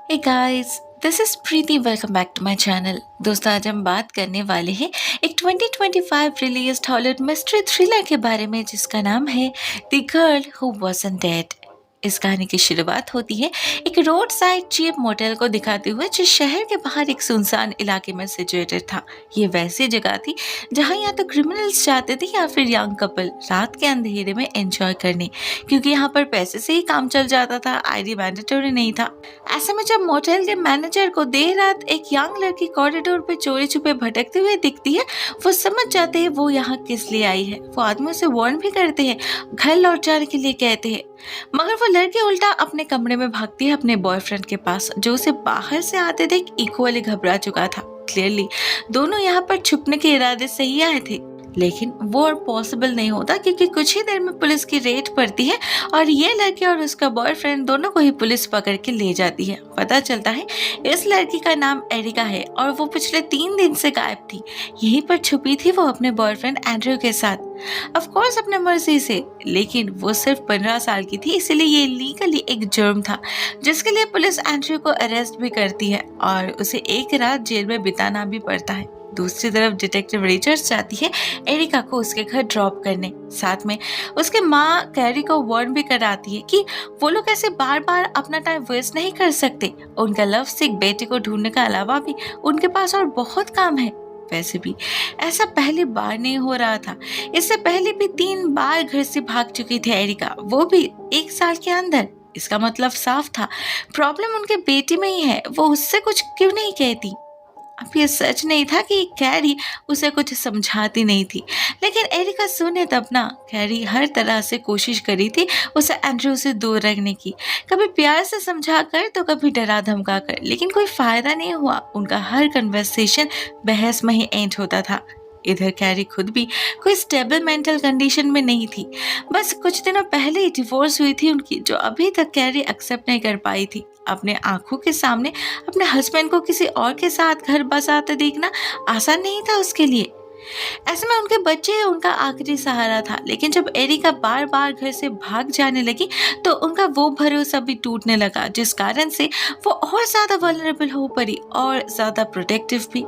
Hey guys, this is Preeti. Welcome back to my channel. दोस्तों, आज हम बात करने वाले हैं एक 2025 रिलीज्ड हॉलीवुड मिस्ट्री थ्रिलर के बारे में जिसका नाम है the girl who wasn't dead. इस कहानी की शुरुआत होती है एक रोड साइड चीप मोटेल को दिखाते हुए जो शहर के बाहर एक सुनसान इलाके में सिचुएटेड था। ये वैसी जगह थी जहाँ या तो क्रिमिनल्स जाते थे या फिर यंग कपल रात के अंधेरे में एंजॉय करने, क्योंकि यहाँ पर पैसे से ही काम चल जाता था, आईडी मैंडेटरी नहीं था। ऐसे में जब मोटेल के मैनेजर को देर रात एक यंग लड़की कॉरिडोर पे चोरी छुपे भटकते हुए दिखती है, वो समझ जाते हैं वो यहाँ किस लिए आई है। वो आदमी उसे वार्न भी करते हैं, घर लौट जाने के लिए कहते हैं, मगर वो लड़की उल्टा अपने कमरे में भागती है अपने बॉयफ्रेंड के पास, जो उसे बाहर से आते देख इक्वली घबरा चुका था। क्लियरली दोनों यहाँ पर छुपने के इरादे से ही आए थे, लेकिन वो और पॉसिबल नहीं होता क्योंकि कुछ ही देर में पुलिस की रेड पड़ती है और ये लड़की और उसका बॉयफ्रेंड दोनों को ही पुलिस पकड़ के ले जाती है। पता चलता है इस लड़की का नाम एरिका है और वो पिछले 3 दिन से गायब थी। यहीं पर छुपी थी वो अपने बॉयफ्रेंड एंड्रयू के साथ, ऑफ कोर्स अपने मर्जी से, लेकिन वो सिर्फ 15 साल की थी, इसलिए ये लीगली एक जुर्म था जिसके लिए पुलिस एंड्रयू को अरेस्ट भी करती है और उसे एक रात जेल में बिताना भी पड़ता है। दूसरी तरफ डिटेक्टिव रिचर्ड चाहती है एरिका को उसके घर ड्रॉप करने। साथ में उसके माँ कैरी को वार्न भी कराती है कि वो लोग ऐसे बार बार अपना टाइम वेस्ट नहीं कर सकते। उनका लव सिक बेटे को ढूंढने के अलावा भी उनके पास और बहुत काम है। वैसे भी ऐसा पहली बार नहीं हो रहा था, इससे पहले भी 3 बार घर से भाग चुकी थी एरिका, वो भी 1 साल के अंदर। इसका मतलब साफ था प्रॉब्लम उनके बेटे में ही है। वो उससे कुछ क्यों नहीं कहती? अब ये सच नहीं था कि कैरी उसे कुछ समझाती नहीं थी, लेकिन एरिका सुने तब ना। कैरी हर तरह से कोशिश करी थी उसे एंड्रयू से दूर रखने की, कभी प्यार से समझा कर तो कभी डरा धमका कर, लेकिन कोई फायदा नहीं हुआ। उनका हर कन्वर्सेशन बहस में ही एंड होता था। इधर कैरी खुद भी कोई स्टेबल मेंटल कंडीशन में नहीं थी। बस कुछ दिनों पहले ही डिवोर्स हुई थी उनकी, जो अभी तक कैरी एक्सेप्ट नहीं कर पाई थी। अपने आंखों के सामने अपने हस्बैंड को किसी और के साथ घर बसाते देखना आसान नहीं था उसके लिए। ऐसे में उनके बच्चे उनका आखिरी सहारा था, लेकिन जब एरिका बार बार घर से भाग जाने लगी तो उनका वो भरोसा भी टूटने लगा, जिस कारण से वो और ज्यादा वल्नरेबल हो पड़ी और ज्यादा प्रोटेक्टिव भी।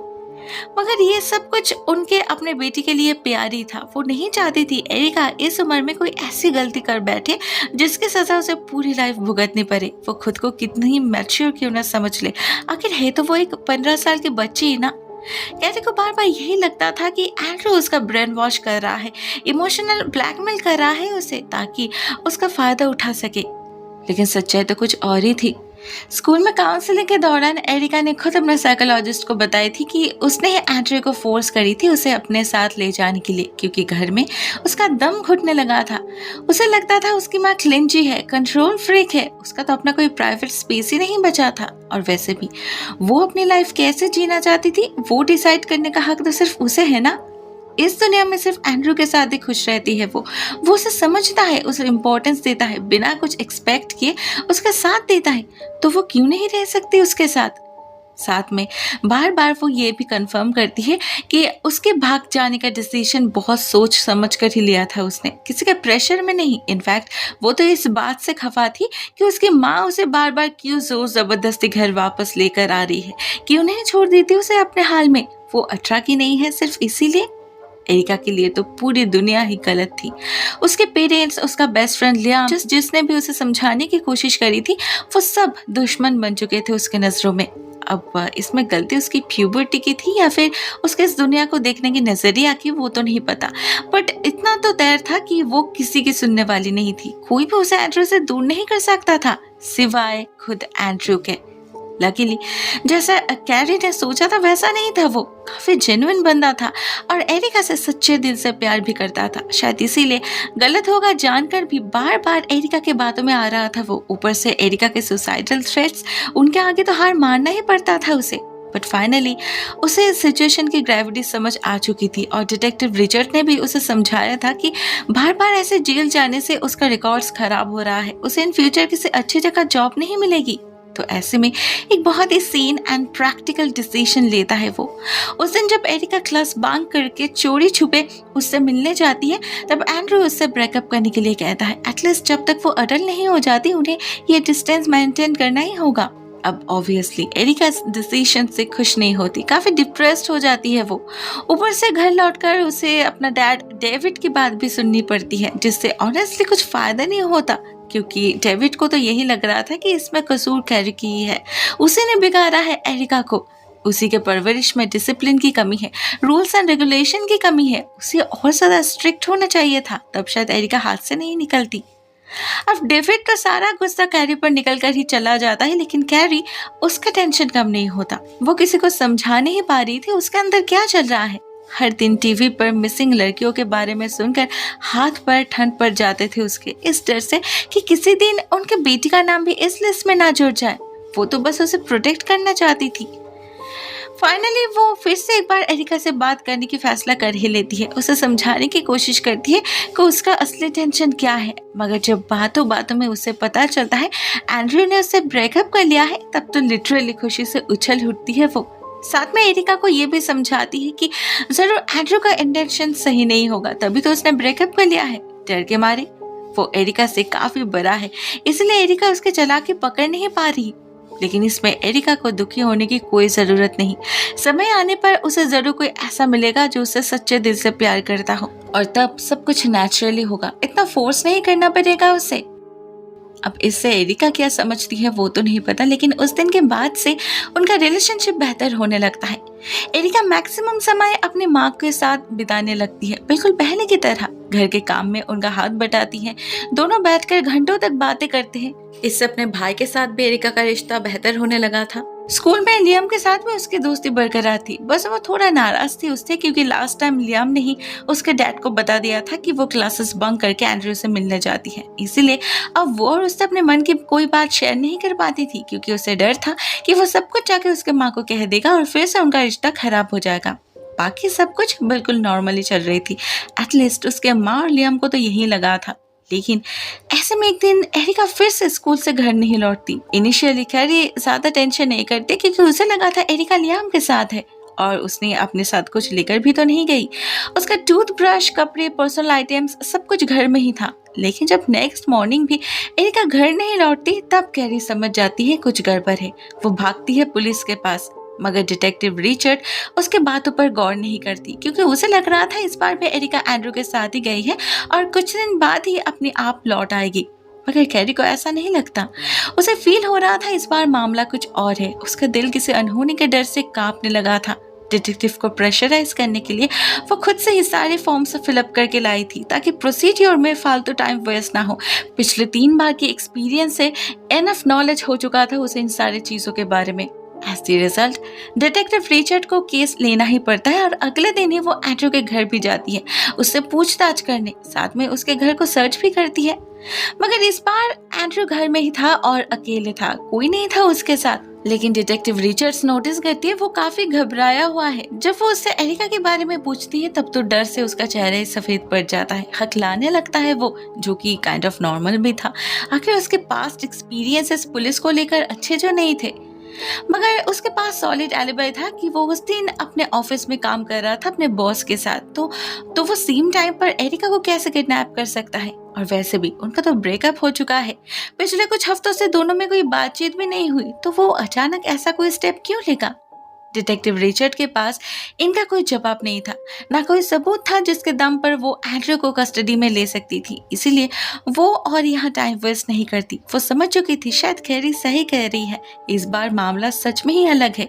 मगर ये सब कुछ उनके अपने बेटी के लिए प्यार ही था। वो नहीं चाहती थी एरिका इस उम्र में कोई ऐसी गलती कर बैठे जिसकी सजा उसे पूरी लाइफ भुगतनी पड़े। वो खुद को कितनी ही मैच्योर क्यों ना समझ ले, आखिर है तो वो एक 15 साल की बच्ची ही ना। कैरी को बार बार यही लगता था कि एंड्रयू उसका ब्रेन वॉश कर रहा है, इमोशनल ब्लैकमेल कर रहा है उसे, ताकि उसका फायदा उठा सके। लेकिन सच्चाई तो कुछ और ही थी। स्कूल में काउंसलिंग के दौरान एरिका ने खुद अपने साइकोलॉजिस्ट को बताई थी कि उसने एंड्रयू को फोर्स करी थी उसे अपने साथ ले जाने के लिए, क्योंकि घर में उसका दम घुटने लगा था। उसे लगता था उसकी माँ क्लिंजी है, कंट्रोल फ्रीक है, उसका तो अपना कोई प्राइवेट स्पेस ही नहीं बचा था। और वैसे भी वो अपनी लाइफ कैसे जीना चाहती थी वो डिसाइड करने का हक तो सिर्फ उसे है ना। इस दुनिया में सिर्फ एंड्रयू के साथ ही खुश रहती है वो उसे समझता है, उसे इम्पोर्टेंस देता है, बिना कुछ एक्सपेक्ट किए उसका साथ देता है, तो वो क्यों नहीं रह सकती उसके साथ। साथ में बार बार वो ये भी कंफर्म करती है कि उसके भाग जाने का डिसीजन बहुत सोच समझ कर ही लिया था उसने, किसी के प्रेशर में नहीं। इनफैक्ट वो तो इस बात से खफा थी कि उसकी माँ उसे बार बार क्यों जोर जबरदस्ती घर वापस लेकर आ रही है, क्यों नहीं छोड़ देती उसे अपने हाल में। वो 18 की नहीं है सिर्फ इसीलिए। एरिका के लिए तो पूरी दुनिया ही गलत थी। उसके पेरेंट्स, उसका बेस्ट फ्रेंड लियाम, जिसने भी उसे समझाने की कोशिश करी थी, वो सब दुश्मन बन चुके थे उसके नजरों में। अब इसमें गलती उसकी प्यूबर्टी की थी या फिर उसके इस दुनिया को देखने की नजरिया की, वो तो नहीं पता, बट इतना तो तय था कि वो किसी की सुनने वाली नहीं थी। कोई भी उसे एंड्रयू से दूर नहीं कर सकता था सिवाय खुद एंड्रयू के। लकीली जैसा कैरी ने सोचा था वैसा नहीं था। वो काफी जेन्युइन बंदा था और एरिका से सच्चे दिल से प्यार भी करता था। शायद इसीलिए गलत होगा जानकर भी बार बार एरिका के बातों में आ रहा था वो। ऊपर से एरिका के सुसाइडल थ्रेट्स, उनके आगे तो हार मानना ही पड़ता था उसे। बट फाइनली उसे इस सिचुएशन की ग्रेविटी समझ आ चुकी थी और डिटेक्टिव रिचर्ड ने भी उसे समझाया था कि बार बार ऐसे जेल जाने से उसका रिकॉर्ड्स खराब हो रहा है, उसे इन फ्यूचर किसी अच्छी जगह जॉब नहीं मिलेगी। तो ऐसे में एक बहुत ही सीन एंड प्रैक्टिकल डिसीजन लेता है वो। उस दिन जब एरिका क्लास बंक करके चोरी छुपे उससे मिलने जाती है, तब एंड्रयू उससे ब्रेकअप करने के लिए कहता है। एटलीस्ट जब तक वो अडल्ट नहीं हो जाती उन्हें ये डिस्टेंस मेंटेन करना ही होगा। अब ऑब्वियसली एरिका इस डिसीजन से खुश नहीं होती, काफ़ी डिप्रेस्ड हो जाती है वो। ऊपर से घर लौटकर उसे अपना डैड डेविड की बात भी सुननी पड़ती है, जिससे ऑनेस्टली कुछ फ़ायदा नहीं होता, क्योंकि डेविड को तो यही लग रहा था कि इसमें कसूर कैरी की ही है, उसी ने बिगाड़ा है एरिका को। उसी के परवरिश में डिसिप्लिन की कमी है, रूल्स एंड रेगुलेशन की कमी है, उसे और ज़्यादा स्ट्रिक्ट होना चाहिए था, तब शायद एरिका हाथ से नहीं निकलती। अब डेविड का सारा गुस्सा कैरी पर निकल कर ही चला जाता है, लेकिन कैरी उसका टेंशन कम नहीं होता। वो किसी को समझा नहीं पा रही थी उसके अंदर क्या चल रहा है। हर दिन टीवी पर मिसिंग लड़कियों के बारे में सुनकर हाथ पैर ठंड पड़ जाते थे उसके, इस डर से कि किसी दिन उनके बेटी का नाम भी इस लिस्ट में ना जुड़ जाए। वो तो बस उसे प्रोटेक्ट करना चाहती थी। फाइनली वो फिर से एक बार एरिका से बात करने की फैसला कर ही लेती है, उसे समझाने की कोशिश करती है कि उसका असली टेंशन क्या है। मगर जब बातों बातों में उसे पता चलता है एंड्रयू ने उससे ब्रेकअप कर लिया है, तब तो लिटरली खुशी से उछल उठती है वो। साथ में एरिका को ये भी समझाती है कि जरूर एंड्रयू का इंटेंशन सही नहीं होगा, तभी तो उसने ब्रेकअप कर लिया है। डर के मारे वो एरिका से काफी बड़ा है, इसलिए एरिका उसके चालाकी पकड़ नहीं पा रही। लेकिन इसमें एरिका को दुखी होने की कोई ज़रूरत नहीं। समय आने पर उसे ज़रूर कोई ऐसा मिलेगा जो उसे सच्चे दिल से प्यार करता हो, और तब सब कुछ नेचुरली होगा, इतना फोर्स नहीं करना पड़ेगा उसे। अब इससे एरिका क्या समझती है वो तो नहीं पता, लेकिन उस दिन के बाद से उनका रिलेशनशिप बेहतर होने लगता है। एरिका मैक्सिमम समय अपनी माँ के साथ बिताने लगती है, बिल्कुल पहले की तरह। घर के काम में उनका हाथ बटाती है, दोनों बैठकर घंटों तक बातें करते हैं। इससे अपने भाई के साथ भी एरिका का रिश्ता बेहतर होने लगा था। स्कूल में लियाम के साथ भी उसकी दोस्ती बरकरार थी, बस वो थोड़ा नाराज थी उससे, क्योंकि लास्ट टाइम लियाम ने ही उसके डैड को बता दिया था कि वो क्लासेस बंक करके एंड्रयू से मिलने जाती है। इसीलिए अब वो और उससे अपने मन की कोई बात शेयर नहीं कर पाती थी, क्योंकि उसे डर था कि वो सब कुछ जाके उसके माँ को कह देगा और फिर से उनका रिश्ता खराब हो जाएगा। बाकी सब कुछ बिल्कुल नॉर्मली चल रही थी, एटलीस्ट उसके माँ और लियाम को तो यही लगा था। लेकिन ऐसे में एक दिन एरिका फिर से स्कूल से घर नहीं लौटती। इनिशियली कैरी ज्यादा टेंशन नहीं करती, क्योंकि उसे लगा था एरिका लियाम के साथ है और उसने अपने साथ कुछ लेकर भी तो नहीं गई। उसका टूथब्रश, कपड़े, पर्सनल आइटम्स सब कुछ घर में ही था। लेकिन जब नेक्स्ट मॉर्निंग भी एरिका घर नहीं लौटती, तब कैरी समझ जाती है कुछ गड़बड़ है। वो भागती है पुलिस के पास, मगर डिटेक्टिव रिचर्ड उसके बातों पर गौर नहीं करती, क्योंकि उसे लग रहा था इस बार भी एरिका एंड्रयू के साथ ही गई है और कुछ दिन बाद ही अपने आप लौट आएगी। मगर कैरी को ऐसा नहीं लगता। उसे फील हो रहा था इस बार मामला कुछ और है। उसका दिल किसी अनहोनी के डर से कांपने लगा था। डिटेक्टिव को प्रेशराइज करने के लिए वो खुद से ही सारे फॉर्म्स फिलअप करके लाई थी, ताकि प्रोसीड्योर में फालतू टाइम वेस्ट ना हो। पिछले 3 बार की एक्सपीरियंस से एनफ नॉलेज हो चुका था उसे इन सारी चीजों के बारे में। As the result detective Richard को केस लेना ही पड़ता है और अगले दिन ही वो एंड्रयू के घर भी जाती है उससे पूछताछ करने, साथ में उसके घर को सर्च भी करती है। मगर इस बार एंड्रयू घर में ही था और अकेले था, कोई नहीं था उसके साथ। लेकिन डिटेक्टिव रिचर्ड्स नोटिस करती है वो काफी घबराया हुआ है। जब वो उससे एरिका के बारे में पूछती है, तब तो डर से उसका चेहरा सफेद पड़ जाता है, हकलाने लगता है वो, जो कि काइंड ऑफ नॉर्मल भी था। आखिर उसके पास्ट एक्सपीरियंसेस पुलिस को लेकर अच्छे जो नहीं थे। मगर उसके पास सॉलिड एलिबाई था कि वो उस दिन अपने ऑफिस में काम कर रहा था अपने बॉस के साथ, तो वो सेम टाइम पर एरिका को कैसे किडनैप कर सकता है। और वैसे भी उनका तो ब्रेकअप हो चुका है, पिछले कुछ हफ्तों से दोनों में कोई बातचीत भी नहीं हुई, तो वो अचानक ऐसा कोई स्टेप क्यों लेगा। डिटेक्टिव रिचर्ड के पास इनका कोई जवाब नहीं था, ना कोई सबूत था जिसके दम पर वो एंड्रयू को कस्टडी में ले सकती थी। इसीलिए वो और यहाँ टाइम वेस्ट नहीं करती। वो समझ चुकी थी शायद कैरी सही कह रही है, इस बार मामला सच में ही अलग है।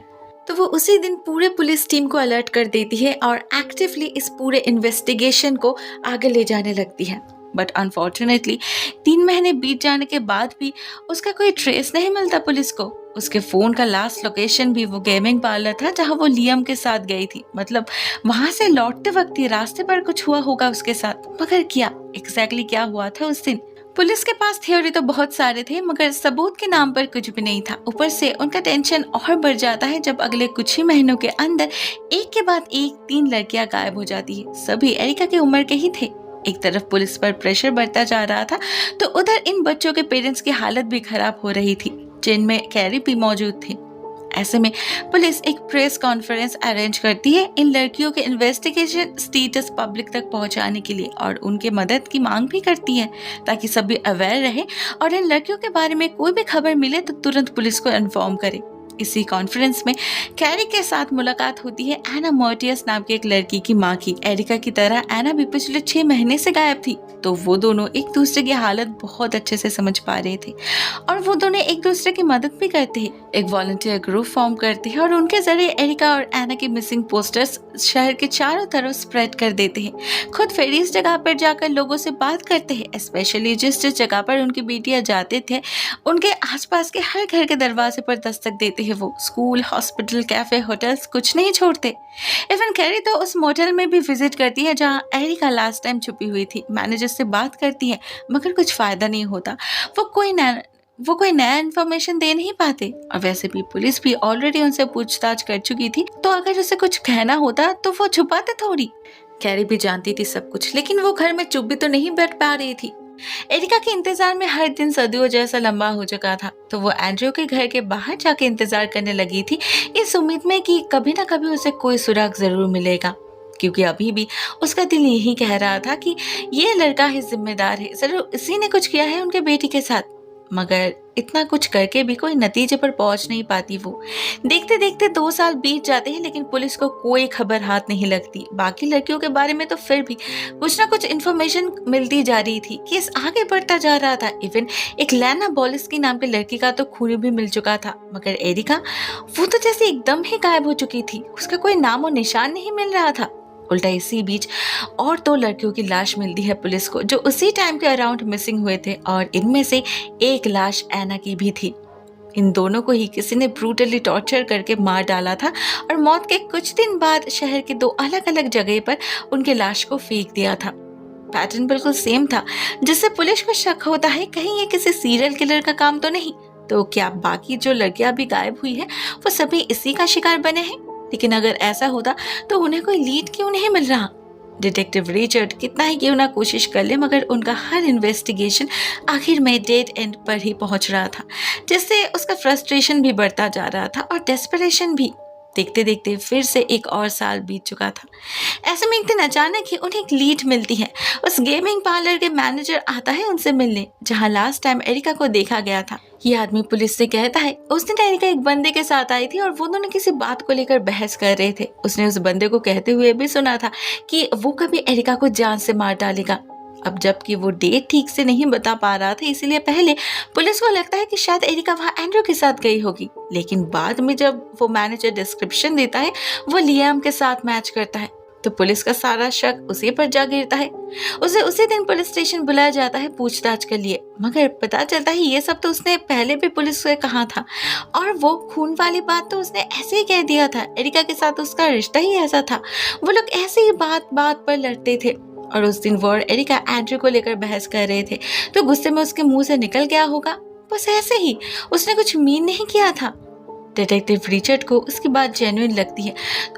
तो वो उसी दिन पूरे पुलिस टीम को अलर्ट कर देती है और एक्टिवली इस पूरे इन्वेस्टिगेशन को आगे ले जाने लगती है। बट अनफॉर्चुनेटली 3 महीने बीत जाने के बाद भी उसका कोई ट्रेस नहीं मिलता पुलिस को। उसके फोन का लास्ट लोकेशन भी वो गेमिंग पार्लर था जहां वो लियम के साथ गई थी, मतलब वहां से लौटते वक्त ही रास्ते पर कुछ हुआ होगा उसके साथ। मगर क्या एग्जैक्टली क्या हुआ था उस दिन? पुलिस के पास थ्योरी तो बहुत सारे थे, मगर सबूत के नाम पर कुछ भी नहीं था। ऊपर से उनका टेंशन और बढ़ जाता है जब अगले कुछ ही महीनों के अंदर एक के बाद एक 3 लड़कियां गायब हो जाती है। सभी एरिका की उम्र के ही थे। एक तरफ पुलिस पर प्रेशर बढ़ता जा रहा था, तो उधर इन बच्चों के पेरेंट्स की हालत भी खराब हो रही थी, जिनमें कैरी भी मौजूद थी। ऐसे में पुलिस एक प्रेस कॉन्फ्रेंस अरेंज करती है इन लड़कियों के इन्वेस्टिगेशन स्टेटस पब्लिक तक पहुंचाने के लिए और उनके मदद की मांग भी करती है ताकि सभी अवेयर रहे और इन लड़कियों के बारे में कोई भी खबर मिले तो तुरंत पुलिस को इन्फॉर्म करे। इसी कॉन्फ्रेंस में कैरी के साथ मुलाकात होती है एना मोर्टियस नाम की एक लड़की की मां की। एरिका की तरह एना भी पिछले 6 महीने से गायब थी, तो वो दोनों एक दूसरे की हालत बहुत अच्छे से समझ पा रहे थे और वो दोनों एक दूसरे की मदद भी करते हैं। एक वॉलंटियर ग्रुप फॉर्म करते हैं और उनके जरिए एरिका और एना के मिसिंग पोस्टर्स शहर के चारों तरफ स्प्रेड कर देते हैं। खुद फेरिस जगह पर जाकर लोगों से बात करते हैं, स्पेशली जिस जगह पर उनकी बेटियां जाते थे उनके आसपास के हर घर के दरवाजे पर दस्तक देते हैं। वो स्कूल, हॉस्पिटल, कैफे, होटल्स कुछ नहीं छोड़ते। इवन कैरी तो उस मोटेल में भी विजिट करती है जहां एरिका लास्ट टाइम छुपी हुई थी। मैनेजर से बात करती है मगर कुछ फायदा नहीं होता। वो कोई नया इन्फॉर्मेशन दे नहीं पाते और वैसे भी पुलिस भी ऑलरेडी उनसे पूछताछ कर चुकी थी, तो अगर उसे कुछ कहना होता तो वो छुपाते थोड़ी। कैरी भी जानती थी सब कुछ, लेकिन वो घर में चुप भी तो नहीं बैठ पा रही थी। एरिका के इंतजार में हर दिन सदियों जैसा लंबा हो चुका था, तो वो एंड्रयू के घर के बाहर जाके इंतजार करने लगी थी, इस उम्मीद में कि कभी ना कभी उसे कोई सुराग जरूर मिलेगा, क्योंकि अभी भी उसका दिल यही कह रहा था कि ये लड़का ही जिम्मेदार है, जरूर इसी ने कुछ किया है उनके बेटी के साथ। मगर इतना कुछ करके भी कोई नतीजे पर पहुंच नहीं पाती वो। देखते देखते 2 साल बीत जाते हैं, लेकिन पुलिस को कोई खबर हाथ नहीं लगती। बाकी लड़कियों के बारे में तो फिर भी कुछ ना कुछ इन्फॉर्मेशन मिलती जा रही थी, केस आगे बढ़ता जा रहा था। इवन एक लैना बॉलिस्की नाम की लड़की का तो खून भी मिल चुका था, मगर एरिका वो तो जैसे एकदम ही गायब हो चुकी थी, उसका कोई नामो निशान नहीं मिल रहा था। उल्टा इसी बीच और 2 लड़कियों की लाश मिलती है पुलिस को, जो उसी टाइम के अराउंड मिसिंग हुए थे और इनमें से एक लाश एना की भी थी। इन दोनों को ही किसी ने ब्रूटली टॉर्चर करके मार डाला था और मौत के कुछ दिन बाद शहर के 2 अलग अलग जगह पर उनके लाश को फेंक दिया था। पैटर्न बिल्कुल सेम था, जिससे पुलिस को शक होता है कहीं ये किसी सीरियल किलर का काम तो नहीं। तो क्या बाकी जो लड़कियां भी गायब हुई है वो सभी इसी का शिकार बने हैं? लेकिन अगर ऐसा होता तो उन्हें कोई लीड क्यों नहीं मिल रहा? डिटेक्टिव रिचर्ड कितना ही क्यों ना कोशिश कर ले, मगर उनका हर इन्वेस्टिगेशन आखिर में डेड एंड पर ही पहुंच रहा था, जिससे उसका फ्रस्ट्रेशन भी बढ़ता जा रहा था और डेस्परेशन भी। देखते देखते फिर से एक और साल बीत चुका था। ऐसे में एक दिन अचानक ही उन्हें एक लीड मिलती है। उस गेमिंग पार्लर के मैनेजर आता है उनसे मिलने, जहां लास्ट टाइम एरिका को देखा गया था। ये आदमी पुलिस से कहता है उस दिन एरिका एक बंदे के साथ आई थी और वो दोनों किसी बात को लेकर बहस कर रहे थे। उसने उस बंदे को कहते हुए भी सुना था कि वो कभी एरिका को जान से मार डालेगा। अब जबकि वो डेट ठीक से नहीं बता पा रहा था, इसलिए पहले पुलिस को लगता है कि शायद एरिका वहाँ एंड्रयू के साथ गई होगी, लेकिन बाद में जब वो मैनेजर डिस्क्रिप्शन देता है वो लियाम के साथ मैच करता है, तो पुलिस का सारा शक उसी पर जा गिरता है। उसे उसी दिन पुलिस स्टेशन बुलाया जाता है पूछताछ के लिए, मगर पता चलता है ये सब तो उसने पहले भी पुलिस से कहा था और वो खून वाली बात तो उसने ऐसे ही कह दिया था। एरिका के साथ उसका रिश्ता ही ऐसा था, वो लोग ऐसे ही बात बात पर लड़ते थे और उस दिन वो और एरिका एंड्रयू को लेकर बहस कर रहे थे, तो गुस्से में उसके मुंह से निकल गया होगा, बस ऐसे ही, उसने कुछ मीन नहीं किया था। डिटेक्टिव रिचर्ड को उसकी बात जेन्युइन लगती है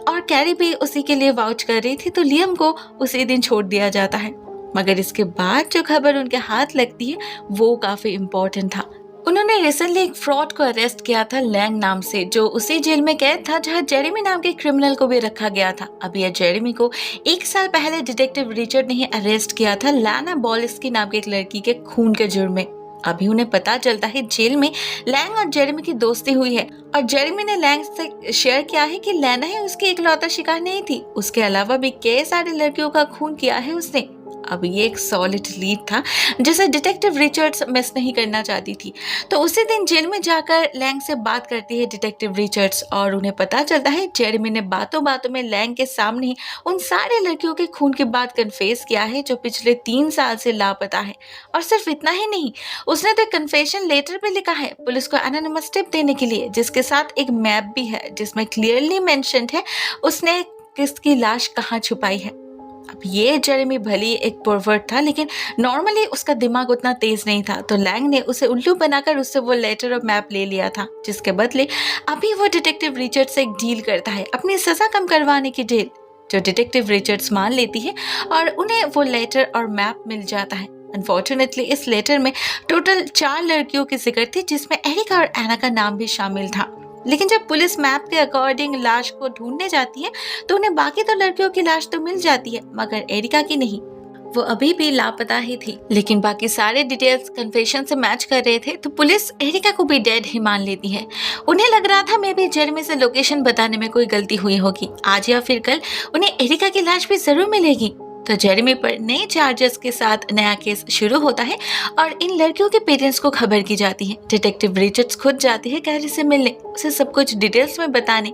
और कैरी भी उसी के लिए वाउच कर रही थी, तो लियम को उसी दिन छोड़ दिया जाता है। मगर इसके बाद जो खबर उनके हाथ लगती है वो काफी इम्पोर्टेंट था। उन्होंने रिसेंटली एक फ्रॉड को अरेस्ट किया था लैंग नाम से, जो उसी जेल में कैद था जहां जेरेमी नाम के क्रिमिनल को भी रखा गया था। अब यह जेरेमी को 1 साल पहले डिटेक्टिव रिचर्ड ने ही अरेस्ट किया था लैना बॉलिस्की नाम की एक लड़की के खून के जुर्म में। अभी उन्हें पता चलता है जेल में लैंग और जेरेमी की दोस्ती हुई है और जेरेमी ने लैंग से शेयर किया है कि लैना ही उसकी इकलौता शिकार नहीं थी, उसके अलावा भी कई सारी लड़कियों का खून किया है उसने। अब ये एक सॉलिड लीड था जिसे डिटेक्टिव रिचर्ड्स मिस नहीं करना चाहती थी, तो उसी दिन जेल में जाकर लैंग से बात करती है डिटेक्टिव रिचर्ड्स और उन्हें पता चलता है जेरेमी ने बातों बातों में लैंग के सामने ही उन सारे लड़कियों के खून की बात कन्फेस किया है जो पिछले 3 साल से लापता है। और सिर्फ इतना ही नहीं, उसने तो कन्फेशन लेटर भी लिखा है पुलिस को एनोनिमस टिप देने के लिए, जिसके साथ एक मैप भी है जिसमें क्लियरली मेंशन्ड है उसने किसकी लाश कहाँ छुपाई है। अब ये जेरेमी भली एक परवर्ट था, लेकिन नॉर्मली उसका दिमाग उतना तेज नहीं था, तो लैंग ने उसे उल्लू बनाकर उससे वो लेटर और मैप ले लिया था, जिसके बदले अभी वो डिटेक्टिव रिचर्ड से एक डील करता है, अपनी सजा कम करवाने की डील, जो डिटेक्टिव रिचर्ड्स मान लेती है और उन्हें वो लेटर और मैप मिल जाता है। अनफॉर्चुनेटली इस लेटर में टोटल 4 लड़कियों की जिक्र थी, जिसमें एरिका और एना का नाम भी शामिल था। लेकिन जब पुलिस मैप के अकॉर्डिंग लाश को ढूंढने जाती है तो उन्हें बाकी तो लड़कियों की लाश तो मिल जाती है मगर एरिका की नहीं। वो अभी भी लापता ही थी, लेकिन बाकी सारे डिटेल्स कन्फेशन से मैच कर रहे थे तो पुलिस एरिका को भी डेड ही मान लेती है। उन्हें लग रहा था मे भी जेरेमी से लोकेशन बताने में कोई गलती हुई होगी, आज या फिर कल उन्हें एरिका की लाश भी जरूर मिलेगी। तो जेरेमी पर नए चार्जेस के साथ नया केस शुरू होता है और इन लड़कियों के पेरेंट्स को खबर की जाती है। डिटेक्टिव रिचर्ड्स खुद जाती है कैरी से मिलने, उसे सब कुछ डिटेल्स में बताने,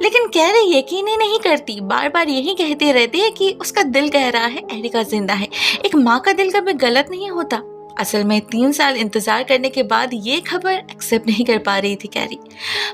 लेकिन कैरी यकीन ही नहीं करती, बार बार यही कहती रहती है कि उसका दिल कह रहा है एरिका जिंदा है। एक माँ का दिल कभी गलत नहीं होता। असल में 3 साल इंतजार करने के बाद ये खबर एक्सेप्ट नहीं कर पा रही थी कैरी,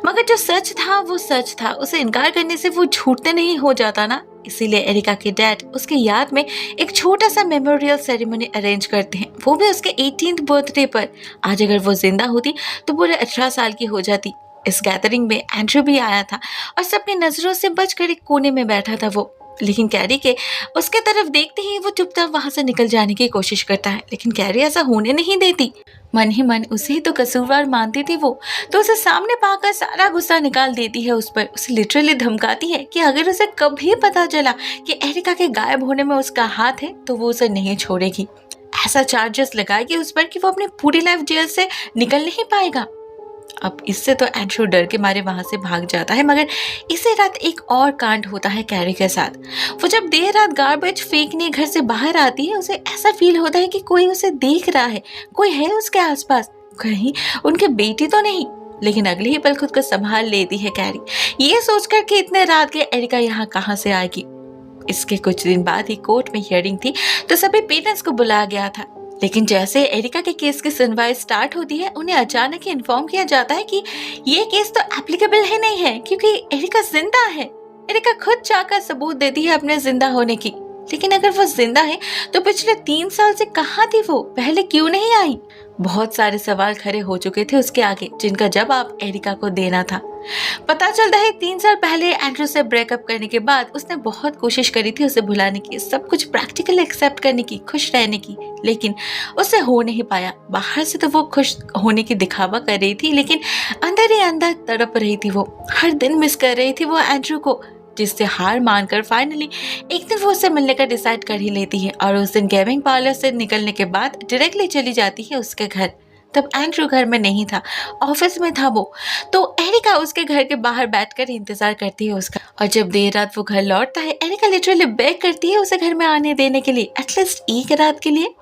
मगर जो सच था वो सच था, उसे इनकार करने से वो झूठते नहीं हो जाता ना। इसीलिए एरिका के डैड उसकी याद में एक छोटा सा मेमोरियल सेरेमनी अरेंज करते हैं, वो भी उसके 18th बर्थडे पर। आज अगर वो जिंदा होती तो पूरे 18 साल की हो जाती। इस गैदरिंग में एंड्रू भी आया था और सबकी नजरों से बचकर एक कोने में बैठा था वो, लेकिन कैरी के उसके तरफ देखते ही वो चुपचाप वहां से निकल जाने की कोशिश करता है, लेकिन कैरी ऐसा होने नहीं देती। मन ही मन उसे ही तो कसूरवार मानती थी वो, तो उसे सामने पाकर सारा गुस्सा निकाल देती है उस पर। उसे लिटरली धमकाती है कि अगर उसे कभी पता चला कि एरिका के गायब होने में उसका हाथ है तो वो उसे नहीं छोड़ेगी। ऐसा चार्जेस लगाएगी उस पर कि वो अपनी पूरी लाइफ जेल से निकल नहीं पाएगा। अब इससे तो एंड्रू डर के मारे वहां से भाग जाता है, मगर इसी रात एक और कांड होता है कैरी के साथ। वो जब देर रात गार्बेज फेंकने घर से बाहर आती है, उसे ऐसा फील होता है कि कोई उसे देख रहा है, कोई है उसके आसपास, कहीं उनकी बेटी तो नहीं। लेकिन अगले ही पल खुद को संभाल लेती है कैरी, ये सोचकर कि इतने रात के एरिका यहाँ कहाँ से आएगी। इसके कुछ दिन बाद ही कोर्ट में हियरिंग थी तो सभी पेरेंट्स को बुलाया गया था, लेकिन जैसे एरिका के केस की सुनवाई स्टार्ट होती है उन्हें अचानक ही इन्फॉर्म किया जाता है कि ये केस तो एप्लीकेबल ही नहीं है क्योंकि एरिका जिंदा है। एरिका खुद चाहकर सबूत देती है अपने जिंदा होने की, लेकिन अगर वो जिंदा है तो पिछले 3 साल से कहाँ थी वो, पहले क्यों नहीं आई? बहुत सारे सवाल खड़े हो चुके थे उसके आगे जिनका जवाब एरिका को देना था। पता चलता है 3 साल पहले एंड्रू से ब्रेकअप करने के बाद उसने बहुत कोशिश करी थी उसे भुलाने की, सब कुछ प्रैक्टिकल एक्सेप्ट करने की, खुश रहने की, लेकिन उससे हो नहीं पाया। बाहर से तो वो खुश होने की दिखावा कर रही थी, लेकिन अंदर ही अंदर तड़प रही थी वो। हर दिन मिस कर रही थी वो एंड्रू को, जिससे हार मानकर फाइनली एक दिन वो उससे मिलने का डिसाइड कर ही लेती है और उस दिन गेमिंग पार्लर से निकलने के बाद डायरेक्टली चली जाती है उसके घर। तब एंड्रू घर में नहीं था, ऑफिस में था वो, तो एरिका उसके घर के बाहर बैठकर इंतजार करती है उसका। और जब देर रात वो घर लौटता है, एरिका लिटरली बेग करती है उसे घर में आने देने के लिए, एटलीस्ट एक रात के लिए।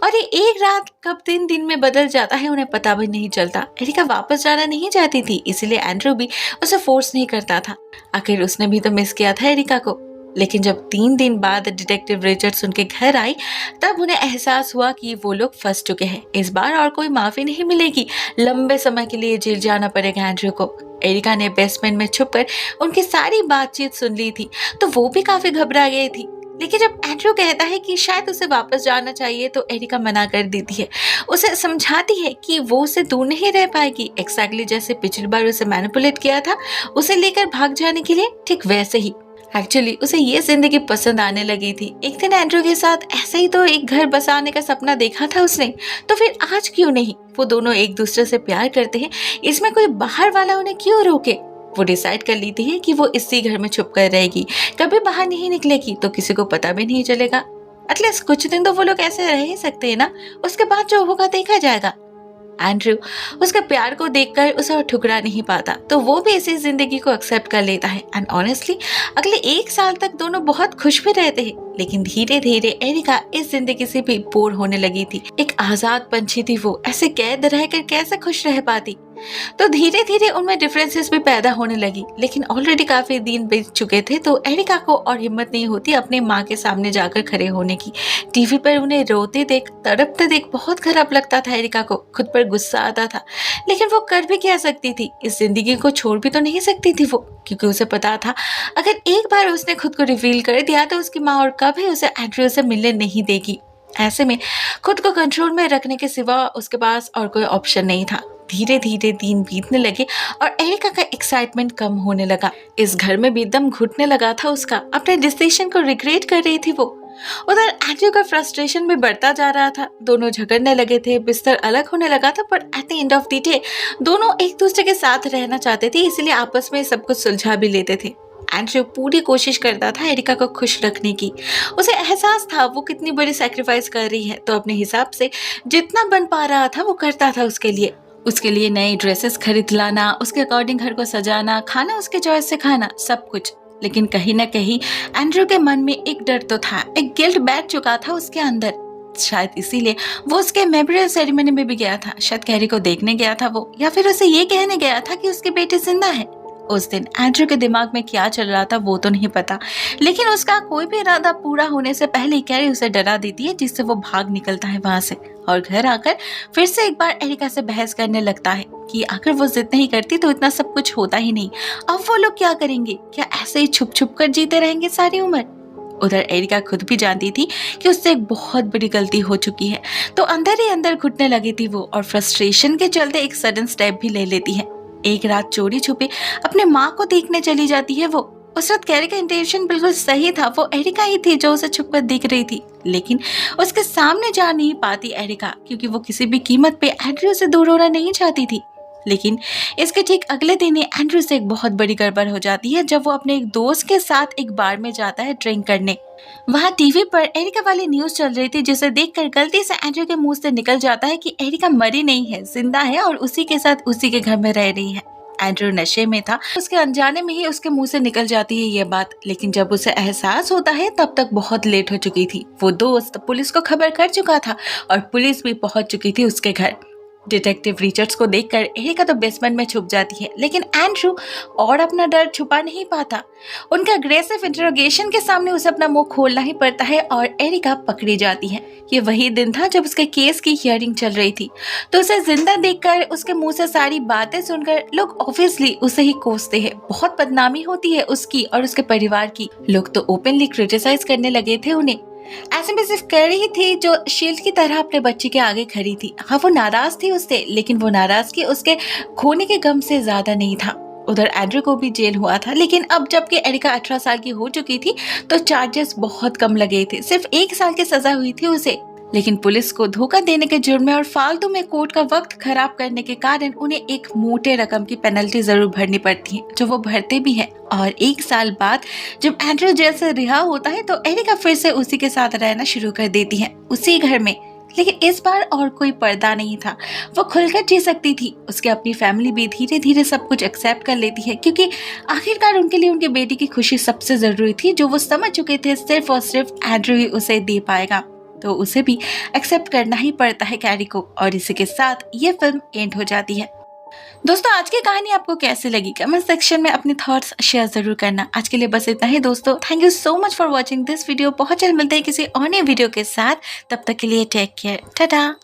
और ये एक रात कब 3 दिन में बदल जाता है उन्हें पता भी नहीं चलता। एरिका वापस जाना नहीं चाहती थी, इसीलिए एंड्रू भी उसे फोर्स नहीं करता था। आखिर उसने भी तो मिस किया था एरिका को। लेकिन जब 3 दिन बाद डिटेक्टिव रिचर्ड्स उनके घर आई तब उन्हें एहसास हुआ कि वो लोग फंस चुके हैं। इस बार और कोई माफी नहीं मिलेगी, लंबे समय के लिए जेल जाना पड़ेगा एंड्रू को। एरिका ने बेसमेंट में छुपकर उनकी सारी बातचीत सुन ली थी तो वो भी काफी घबरा गई थी। लेकिन जब एंड्रू कहता है कि शायद उसे वापस जाना चाहिए तो एरिका मना कर देती है, उसे समझाती है कि वो उसे दूर नहीं रह पाएगी, एक्जैक्टली जैसे पिछली बार उसे मैनिपुलेट किया था उसे लेकर भाग जाने के लिए, ठीक वैसे ही। एक्चुअली उसे ये जिंदगी पसंद आने लगी थी। एक दिन एंड्रू के साथ ऐसे ही तो एक घर बसाने का सपना देखा था उसने, तो फिर आज क्यों नहीं? वो दोनों एक दूसरे से प्यार करते हैं, इसमें कोई बाहर वाला उन्हें क्यों रोके? वो डिसाइड कर लेती है कि वो इसी घर में छुप कर रहेगी, कभी बाहर नहीं निकलेगी तो किसी को पता भी नहीं चलेगा। एटलीस्ट कुछ दिन तो वो लोग ऐसे रह ही सकते हैं ना, उसके बाद जो होगा देखा जाएगा। एंड्रू उसके प्यार को देखकर उसे ठुकरा नहीं पाता तो वो भी इसी जिंदगी को एक्सेप्ट कर लेता है। एंड ऑनेस्टली अगले 1 साल तक दोनों बहुत खुश भी रहते हैं, लेकिन धीरे धीरे एरिका इस जिंदगी से भी बोर होने लगी थी। एक आजाद पंछी थी वो, ऐसे कैद रहकर कैसे खुश रह पाती? तो धीरे धीरे उनमें डिफरेंसेस भी पैदा होने लगी। लेकिन ऑलरेडी काफी दिन बीत चुके थे तो एरिका को और हिम्मत नहीं होती अपनी माँ के सामने जाकर खड़े होने की। टीवी पर उन्हें रोते देख, तड़पते देख बहुत खराब लगता था एरिका को, खुद पर गुस्सा आता था, लेकिन वो कर भी क्या सकती थी? इस जिंदगी को छोड़ भी तो नहीं सकती थी वो, क्योंकि उसे पता था अगर एक बार उसने खुद को रिवील कर दिया तो उसकी माँ और कभी उसे एंड्रू से मिलने नहीं देगी। ऐसे में खुद को कंट्रोल में रखने के सिवा उसके पास और कोई ऑप्शन नहीं था। धीरे धीरे दिन बीतने लगे और एरिका का एक्साइटमेंट कम होने लगा। इस घर में भी दम घुटने लगा था उसका, अपने डिसीजन को रिग्रेट कर रही थी वो। उधर एंड्रयू का फ्रस्ट्रेशन भी बढ़ता जा रहा था। दोनों झगड़ने लगे थे, बिस्तर अलग होने लगा था, पर at the end of the day दोनों एक दूसरे के साथ रहना चाहते थे, इसलिए आपस में सब कुछ सुलझा भी लेते थे। एंड्रयू पूरी कोशिश करता था एरिका को खुश रखने की। उसे एहसास था वो कितनी बड़ी सैक्रिफाइस कर रही है, तो अपने हिसाब से जितना बन पा रहा था वो करता था उसके लिए नई ड्रेसेस खरीद लाना, उसके अकॉर्डिंग घर को सजाना, खाना उसके चॉइस से खाना, सब कुछ। लेकिन कहीं ना कहीं एंड्रयू के मन में एक डर तो था, एक गिल्ट बैठ चुका था उसके अंदर। शायद इसीलिए वो उसके मेमोरियल सेरेमनी में भी गया था। शायद कैरी को देखने गया था वो, या फिर उसे ये कहने गया था कि उसकी बेटी जिंदा है। उस दिन एंड्रयू के दिमाग में क्या चल रहा था वो तो नहीं पता, लेकिन उसका कोई भी इरादा पूरा होने से पहले कैरी उसे डरा देती है, जिससे वो भाग निकलता है वहां से और घर आकर फिर से एक बार एरिका से बहस करने लगता है कि अगर वो जिद नहीं करती तो इतना सब कुछ होता ही नहीं। अब वो लोग क्या करेंगे? क्या ऐसे ही छुप छुप कर जीते रहेंगे सारी उम्र? उधर एरिका खुद भी जानती थी कि उससे एक बहुत बड़ी गलती हो चुकी है, तो अंदर ही अंदर घुटने लगी थी वो, और फ्रस्ट्रेशन के चलते एक सडन स्टेप भी ले लेती है। एक रात चोरी छुपे अपने माँ को देखने चली जाती है वो। उस रात कैरी का इंटेंशन बिल्कुल सही था, वो एरिका ही थी जो उसे छुपकर दिख रही थी, लेकिन उसके सामने जा नहीं पाती एरिका, क्योंकि वो किसी भी कीमत पे एंड्रयू से दूर होना नहीं चाहती थी। लेकिन इसके ठीक अगले दिन ही एंड्रयू से एक बहुत बड़ी गड़बड़ हो जाती है, जब वो अपने एक दोस्त के साथ एक बार में जाता है ड्रिंक करने। वहाँ टीवी पर एरिका वाली न्यूज चल रही थी, जिसे देखकर गलती से एंड्रयू के मुंह से निकल जाता है कि एरिका मरी नहीं है, जिंदा है और उसी के साथ उसी के घर में रह रही है। एंड्रयू नशे में था, उसके अनजाने में ही उसके मुंह से निकल जाती है ये बात, लेकिन जब उसे एहसास होता है तब तक बहुत लेट हो चुकी थी। वो दोस्त पुलिस को खबर कर चुका था और पुलिस भी पहुंच चुकी थी उसके घर। डिटेक्टिव रिचर्ड्स को देखकर एरिका तो बेसमेंट में छुप जाती है, लेकिन एंड्रयू और अपना डर छुपा नहीं पाता। उनका अग्रेसिव इंटरोगेशन के सामने उसे अपना मुंह खोलना ही पड़ता है और एरिका पकड़ी जाती है। ये वही दिन था जब उसके केस की हियरिंग चल रही थी, तो उसे जिंदा देखकर, उसके मुंह से सारी बातें सुनकर लोग ऑब्वियसली उसे ही कोसते हैं। बहुत बदनामी होती है उसकी और उसके परिवार की। लोग तो ओपनली क्रिटिसाइज करने लगे थे उन्हें। ऐसे में सिर्फ कैरी ही थी जो शील्ड की तरह अपने बच्चे के आगे खड़ी थी। हाँ, वो नाराज थी उससे, लेकिन वो नाराजगी उसके खोने के गम से ज्यादा नहीं था। उधर एंड्रयू को भी जेल हुआ था, लेकिन अब जबकि एरिका 18 साल की हो चुकी थी तो चार्जेस बहुत कम लगे थे। सिर्फ 1 साल की सजा हुई थी उसे, लेकिन पुलिस को धोखा देने के जुर्म में और फालतू में कोर्ट का वक्त खराब करने के कारण उन्हें एक मोटे रकम की पेनल्टी जरूर भरनी पड़ती है, जो वो भरते भी हैं। और 1 साल बाद जब एंड्रयू जेल से रिहा होता है तो एरिका फिर से उसी के साथ रहना शुरू कर देती है, उसी घर में। लेकिन इस बार और कोई पर्दा नहीं था, वो खुलकर जी सकती थी। उसकी अपनी फैमिली भी धीरे धीरे सब कुछ एक्सेप्ट कर लेती है, क्योंकि आखिरकार उनके लिए उनके बेटी की खुशी सबसे जरूरी थी, जो वो समझ चुके थे सिर्फ और सिर्फ एंड्रयू ही उसे दे पाएगा। तो उसे भी एक्सेप्ट करना ही पड़ता है कैरी को, और इसी के साथ ये फिल्म एंड हो जाती है। दोस्तों, आज की कहानी आपको कैसी लगी? कमेंट सेक्शन में अपने थॉट्स शेयर जरूर करना। आज के लिए बस इतना ही दोस्तों। Thank you so much for watching this video. बहुत जल्द मिलते हैं किसी और नए वीडियो के साथ। तब तक के लिए टेक केयर, टाटा।